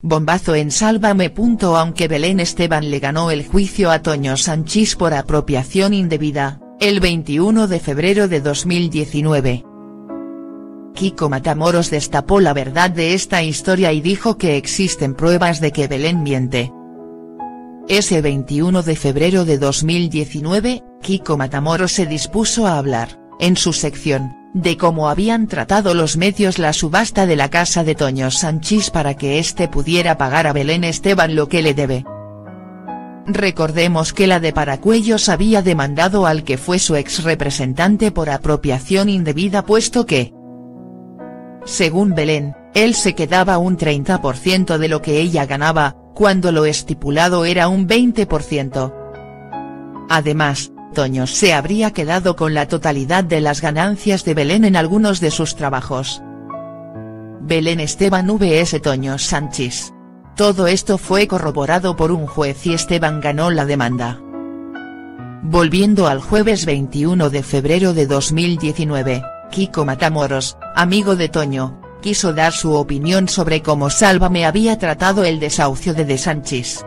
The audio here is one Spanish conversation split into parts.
Bombazo en Sálvame. Aunque Belén Esteban le ganó el juicio a Toño Sanchis por apropiación indebida, el 21 de febrero de 2019. Kiko Matamoros destapó la verdad de esta historia y dijo que existen pruebas de que Belén miente. Ese 21 de febrero de 2019, Kiko Matamoros se dispuso a hablar, en su sección, de cómo habían tratado los medios la subasta de la casa de Toño Sanchis para que éste pudiera pagar a Belén Esteban lo que le debe. Recordemos que la de Paracuellos había demandado al que fue su ex representante por apropiación indebida puesto que, según Belén, él se quedaba un 30% de lo que ella ganaba, cuando lo estipulado era un 20%. Además, Toño se habría quedado con la totalidad de las ganancias de Belén en algunos de sus trabajos. Belén Esteban vs Toño Sanchis. Todo esto fue corroborado por un juez y Esteban ganó la demanda. Volviendo al jueves 21 de febrero de 2019, Kiko Matamoros, amigo de Toño, quiso dar su opinión sobre cómo Sálvame había tratado el desahucio de Sanchis.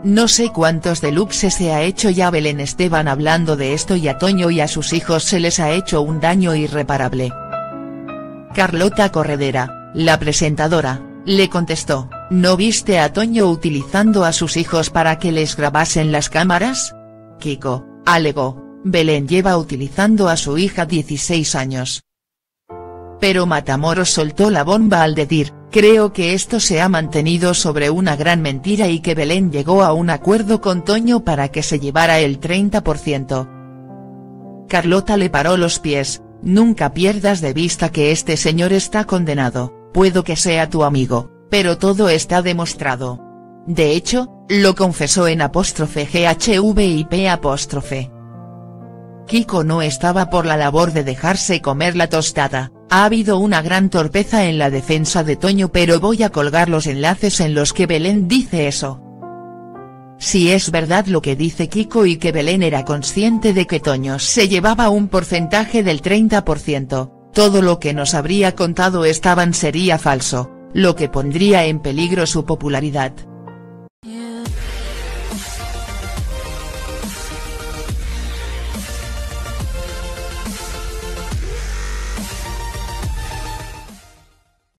No sé cuántos deluxes se ha hecho ya Belén Esteban hablando de esto y a Toño y a sus hijos se les ha hecho un daño irreparable. Carlota Corredera, la presentadora, le contestó, ¿no viste a Toño utilizando a sus hijos para que les grabasen las cámaras? Kiko, alegó, Belén lleva utilizando a su hija 16 años. Pero Matamoros soltó la bomba al decir, creo que esto se ha mantenido sobre una gran mentira y que Belén llegó a un acuerdo con Toño para que se llevara el 30%. Carlota le paró los pies, nunca pierdas de vista que este señor está condenado, puedo que sea tu amigo, pero todo está demostrado. De hecho, lo confesó en _GHVIP_. Kiko no estaba por la labor de dejarse comer la tostada, ha habido una gran torpeza en la defensa de Toño pero voy a colgar los enlaces en los que Belén dice eso. Si es verdad lo que dice Kiko y que Belén era consciente de que Toño se llevaba un porcentaje del 30%, todo lo que nos habría contado Esteban sería falso, lo que pondría en peligro su popularidad.